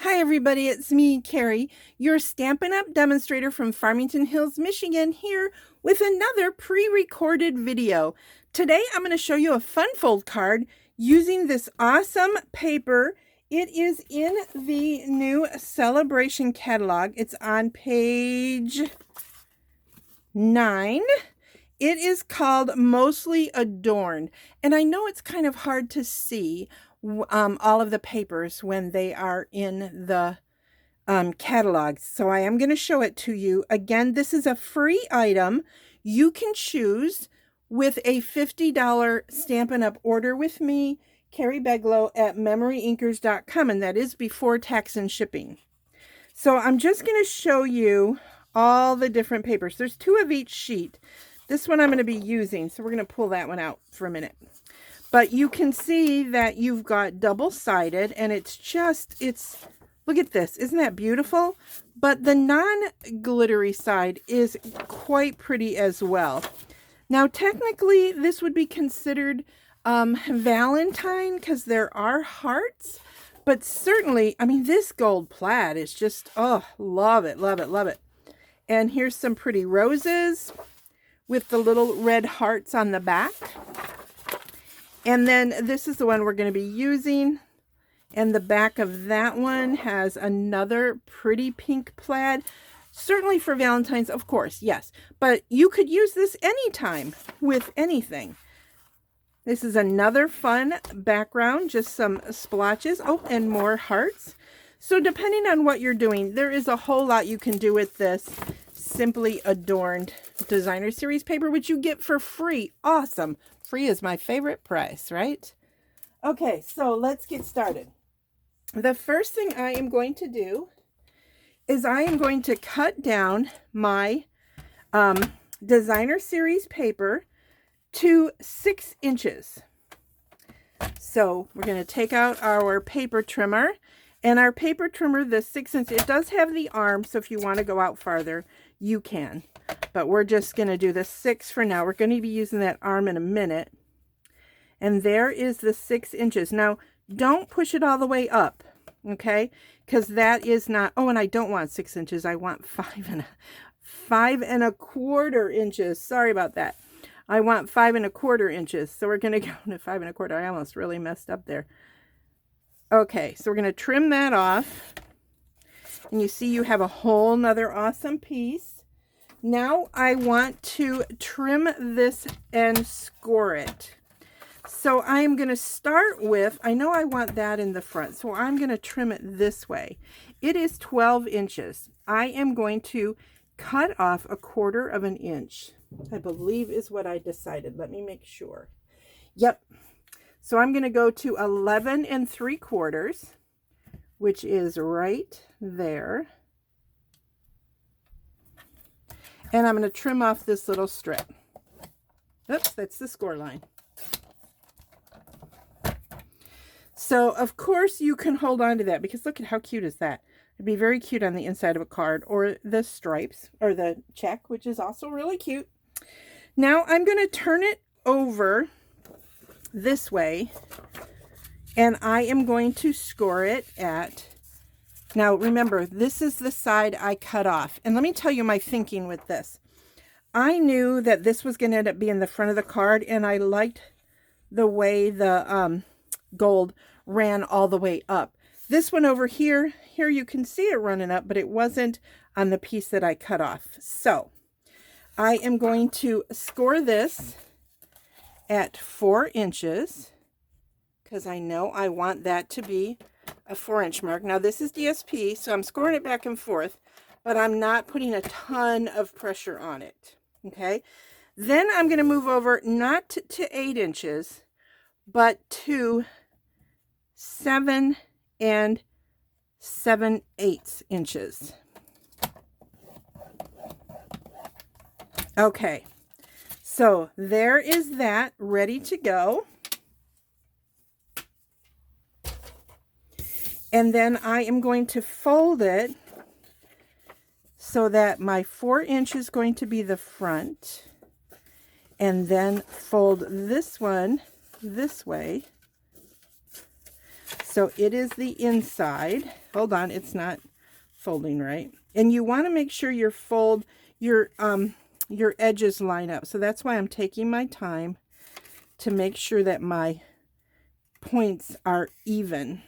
Hi everybody, it's me, Carrie, your Stampin' Up! Demonstrator from Farmington Hills, Michigan, here with another pre-recorded video. Today I'm going to show you a fun fold card using this awesome paper. It is in the new Celebration catalog. It's on page 9. It is called Mostly Adorned, and I know it's kind of hard to see all of the papers when they are in the catalog. So I am going to show it to you. Again, this is a free item. You can choose with a $50 Stampin' Up! Order with me, Carrie Beglow, at MemoryINKers.com, and that is before tax and shipping. So I'm just going to show you all the different papers. There's 2 of each sheet. This one I'm going to be using, so we're going to pull that one out for a minute. But you can see that you've got double-sided, and it's look at this. Isn't that beautiful? But the non-glittery side is quite pretty as well. Now, technically, this would be considered Valentine because there are hearts. But certainly, I mean, this gold plaid is just, oh, love it, love it, love it. And here's some pretty roses with the little red hearts on the back. And then this is the one we're going to be using. And the back of that one has another pretty pink plaid. Certainly for Valentine's, of course, yes. But you could use this anytime with anything. This is another fun background, just some splotches. Oh, and more hearts. So depending on what you're doing, there is a whole lot you can do with this Simply Adorned designer series paper, which you get for free. Awesome. Free is my favorite price, right? Okay, so let's get started. The first thing I am going to do is I am going to cut down my designer series paper to 6 inches. So we're going to take out our paper trimmer, and our paper trimmer, the 6 inch, it does have the arm, so if you want to go out farther, you can. But we're just going to do the 6 for now. We're going to be using that arm in a minute. And there is the 6 inches. Now, don't push it all the way up, okay? Because that is not, oh, and I don't want 6 inches. I want 5 and a quarter inches. Sorry about that. I want 5 and a quarter inches. So we're going to go to 5 and a quarter. I almost really messed up there. Okay, so we're going to trim that off. And you see you have a whole nother awesome piece. Now I want to trim this and score it. So I'm going to start with, I know I want that in the front, so I'm going to trim it this way. It is 12 inches. I am going to cut off 1/4 of an inch, I believe is what I decided. Let me make sure. Yep. So I'm going to go to 11 3/4, which is right there. And I'm going to trim off this little strip. Oops, that's the score line. So, of course, you can hold on to that because look at how cute is that. It'd be very cute on the inside of a card, or the stripes, or the check, which is also really cute. Now, I'm going to turn it over this way, and I am going to score it at, now remember, this is the side I cut off. And let me tell you my thinking with this. I knew that this was going to end up being the front of the card, and I liked the way the gold ran all the way up. This one over here you can see it running up, but it wasn't on the piece that I cut off. So I am going to score this at 4 inches because I know I want that to be a 4-inch mark. Now this is DSP, so I'm scoring it back and forth, but I'm not putting a ton of pressure on it. Okay. Then I'm going to move over not to 8 inches, but to 7 7/8 inches. Okay, so there is that ready to go. And then I am going to fold it so that my 4 inch is going to be the front, and then fold this one this way. So it is the inside. Hold on, it's not folding right. And you want to make sure your edges line up. So that's why I'm taking my time to make sure that my points are even.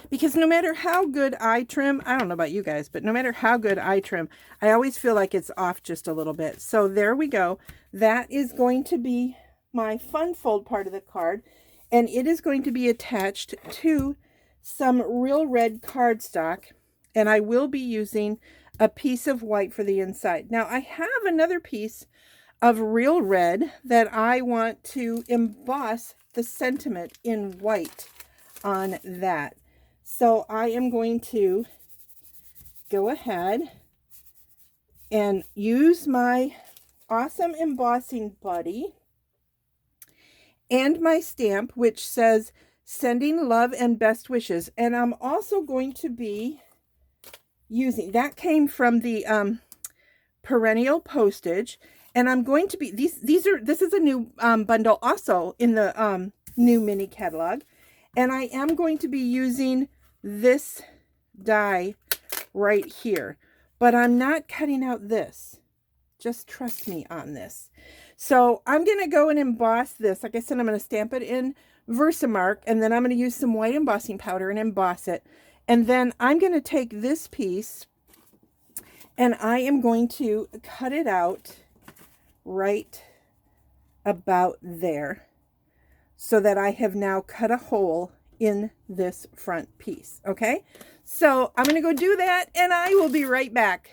Because no matter how good I trim, I don't know about you guys, but no matter how good I trim, I always feel like it's off just a little bit. So there we go. That is going to be my fun fold part of the card. And it is going to be attached to some real red cardstock. And I will be using a piece of white for the inside. Now I have another piece of real red that I want to emboss the sentiment in white on that. So I am going to go ahead and use my awesome embossing buddy and my stamp, which says sending love and best wishes. And I'm also going to be using, that came from the perennial postage. And I'm going to be, this is a new bundle also in the new mini catalog. And I am going to be using this die right here, but I'm not cutting out this. Just trust me on this. So I'm going to go and emboss this. Like I said, I'm going to stamp it in Versamark, and then I'm going to use some white embossing powder and emboss it. And then I'm going to take this piece and I am going to cut it out right about there so that I have now cut a hole in this front piece. Okay, so I'm going to go do that and I will be right back.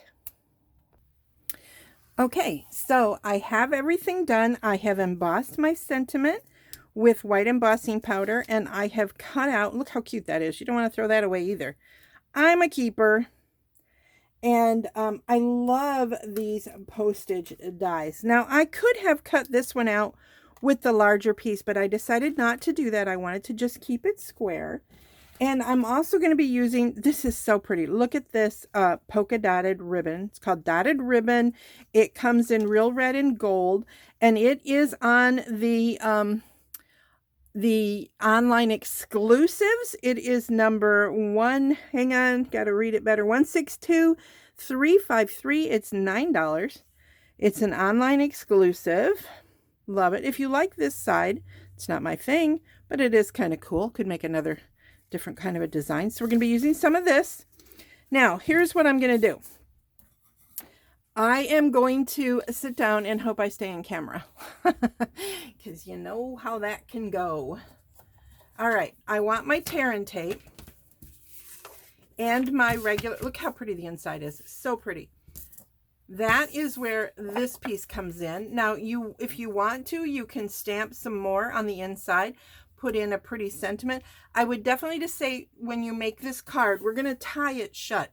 Okay, so I have everything done. I have embossed my sentiment with white embossing powder and I have cut out, look how cute that is. You don't want to throw that away either. I'm a keeper. And I love these postage dies. Now I could have cut this one out with the larger piece, but I decided not to do that. I wanted to just keep it square. And I'm also going to be using, this is so pretty. Look at this polka dotted ribbon. It's called Dotted Ribbon. It comes in real red and gold, and it is on the online exclusives. It is number one, hang on, got to read it better, 162353. It's $9. It's an online exclusive. Love it. If you like this side, it's not my thing, but it is kind of cool. Could make another different kind of a design. So we're going to be using some of this. Now, here's what I'm going to do. I am going to sit down and hope I stay in camera because you know how that can go. All right, I want my tear and tape and my regular, look how pretty the inside is. So pretty. That is where this piece comes in. Now, if you want to, you can stamp some more on the inside, put in a pretty sentiment. I would definitely just say when you make this card, we're going to tie it shut.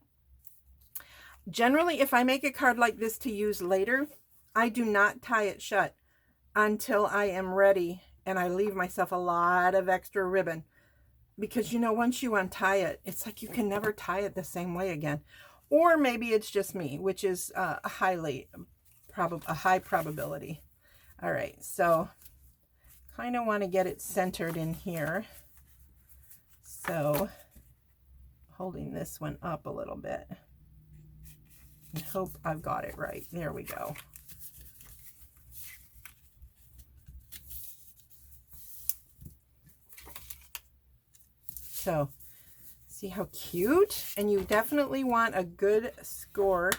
Generally, if I make a card like this to use later, I do not tie it shut until I am ready, and I leave myself a lot of extra ribbon because, you know, once you untie it, it's like you can never tie it the same way again. Or maybe it's just me, which is a high probability. All right, so kind of want to get it centered in here. So holding this one up a little bit. I hope I've got it right. There we go. So see how cute? And you definitely want a good score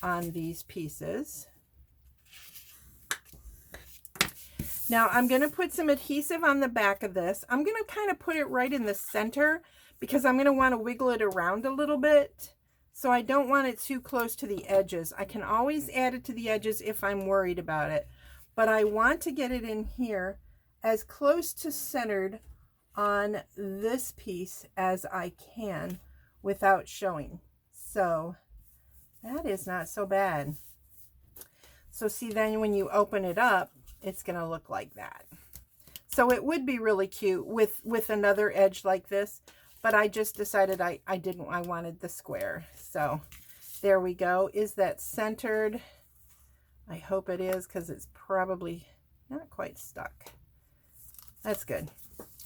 on these pieces. Now I'm going to put some adhesive on the back of this. I'm going to kind of put it right in the center because I'm going to want to wiggle it around a little bit. So I don't want it too close to the edges. I can always add it to the edges if I'm worried about it. But I want to get it in here as close to centered on this piece as I can without showing. So that is not so bad. So see, then when you open it up, it's going to look like that. So it would be really cute with another edge like this, but I just decided I wanted the square. So there we go. Is that centered? I hope it is because it's probably not quite stuck. That's good.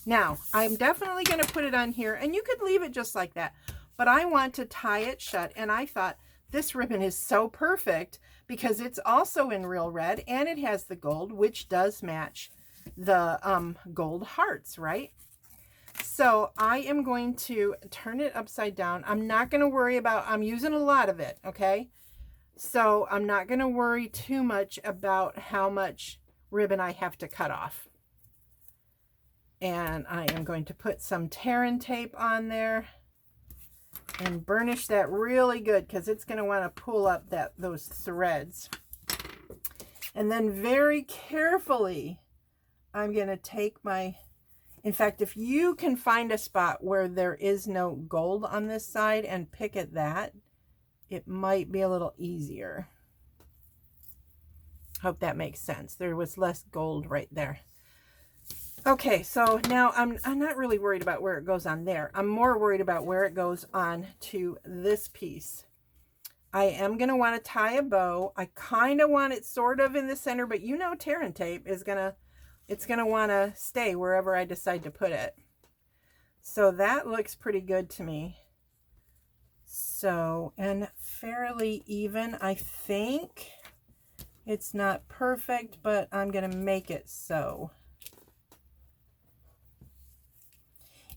Now, I'm definitely going to put it on here, and you could leave it just like that, but I want to tie it shut, and I thought this ribbon is so perfect because it's also in real red, and it has the gold, which does match the gold hearts, right? So I am going to turn it upside down. I'm not going to worry about, I'm using a lot of it, okay? So I'm not going to worry too much about how much ribbon I have to cut off. And I am going to put some tear and tape on there and burnish that really good because it's going to want to pull up those threads. And then very carefully, I'm going to take my, in fact, if you can find a spot where there is no gold on this side and pick at that, it might be a little easier. Hope that makes sense. There was less gold right there. Okay, so now I'm not really worried about where it goes on there. I'm more worried about where it goes on to this piece. I am going to want to tie a bow. I kind of want it sort of in the center, but you know tear and tape is it's going to want to stay wherever I decide to put it. So that looks pretty good to me. So, and fairly even, I think. It's not perfect, but I'm going to make it so.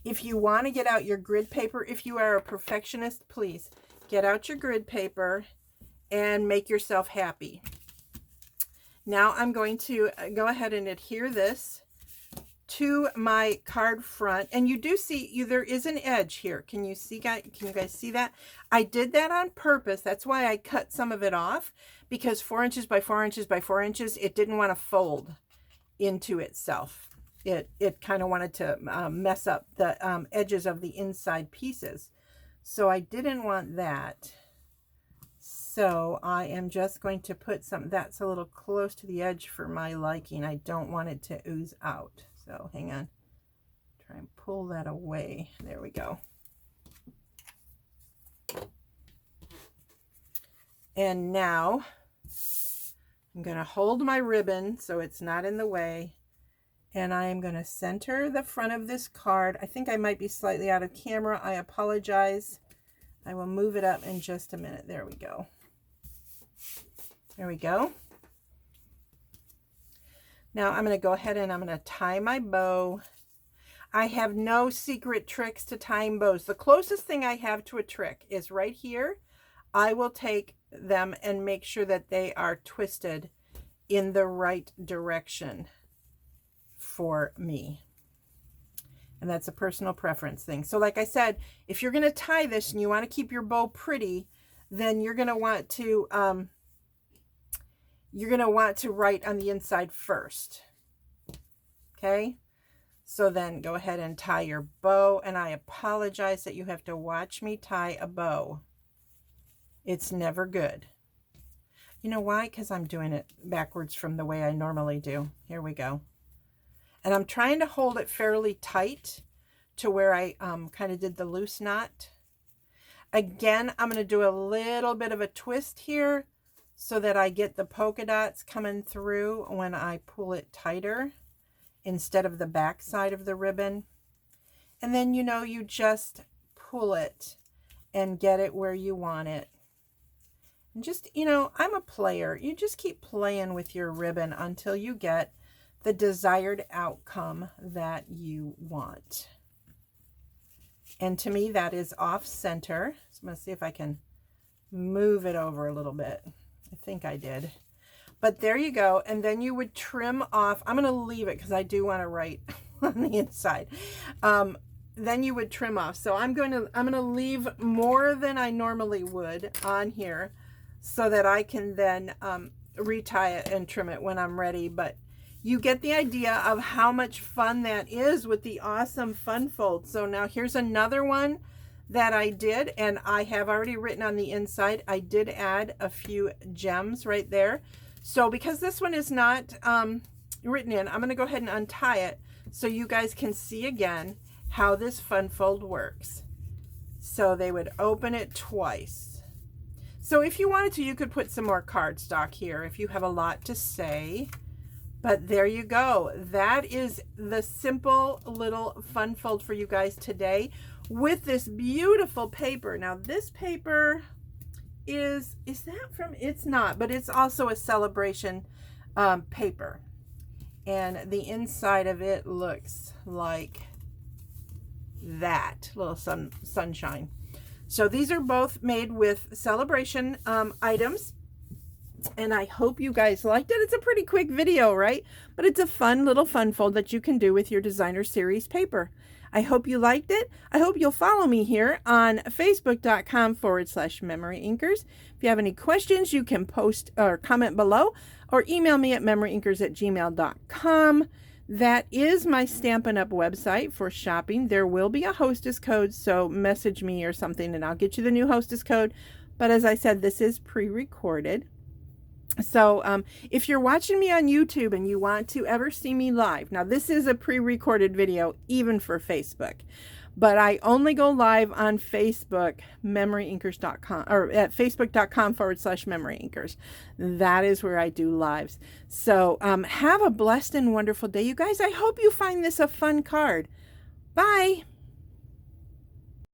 If you want to get out your grid paper, if you are a perfectionist, please get out your grid paper and make yourself happy. Now I'm going to go ahead and adhere this to my card front. And you do see, there is an edge here. Can you guys see that? I did that on purpose. That's why I cut some of it off, because 4 inches by 4 inches by 4 inches, it didn't want to fold into itself. It kind of wanted to mess up the edges of the inside pieces. So I didn't want that. So I am just going to put some, that's a little close to the edge for my liking. I don't want it to ooze out. So hang on, try and pull that away. There we go. And now I'm going to hold my ribbon so it's not in the way. And I am going to center the front of this card. I think I might be slightly out of camera. I apologize. I will move it up in just a minute. There we go. There we go. Now I'm going to go ahead and I'm going to tie my bow. I have no secret tricks to tying bows. The closest thing I have to a trick is right here. I will take them and make sure that they are twisted in the right direction for me. And that's a personal preference thing. So like I said, if you're going to tie this and you want to keep your bow pretty, then you're going to want to write on the inside first. Okay? So then go ahead and tie your bow, and I apologize that you have to watch me tie a bow. It's never good. You know why? Because I'm doing it backwards from the way I normally do. Here we go. And I'm trying to hold it fairly tight to where I kind of did the loose knot. Again, I'm going to do a little bit of a twist here so that I get the polka dots coming through when I pull it tighter instead of the back side of the ribbon. And then, you just pull it and get it where you want it. And just, I'm a player. You just keep playing with your ribbon until you get the desired outcome that you want. And to me, that is off center. So I'm going to see if I can move it over a little bit. I think I did. But there you go. And then you would trim off. I'm going to leave it because I do want to write on the inside. Then you would trim off. So I'm going to leave more than I normally would on here so that I can then retie it and trim it when I'm ready. But you get the idea of how much fun that is with the awesome fun fold. So now here's another one that I did, and I have already written on the inside. I did add a few gems right there. So because this one is not written in, I'm going to go ahead and untie it so you guys can see again how this fun fold works. So they would open it twice. So if you wanted to, you could put some more cardstock here if you have a lot to say. But there you go. That is the simple little fun fold for you guys today with this beautiful paper. Now this paper is that from, it's not, but it's also a celebration paper. And the inside of it looks like that, little sunshine. So these are both made with celebration items. And I hope you guys liked it. It's a pretty quick video, right? But it's a fun little fun fold that you can do with your designer series paper. I hope you liked it. I hope you'll follow me here on facebook.com/MemoryInkers. If you have any questions, you can post or comment below or email me at MemoryInkers@gmail.com. That is my Stampin' Up! Website for shopping. There will be a hostess code, so message me or something and I'll get you the new hostess code. But as I said, this is pre-recorded. So if you're watching me on YouTube and you want to ever see me live, now this is a pre-recorded video even for Facebook, but I only go live on Facebook, MemoryInkers.com, or at facebook.com/MemoryInkers. That is where I do lives. So have a blessed and wonderful day, you guys. I hope you find this a fun card. Bye.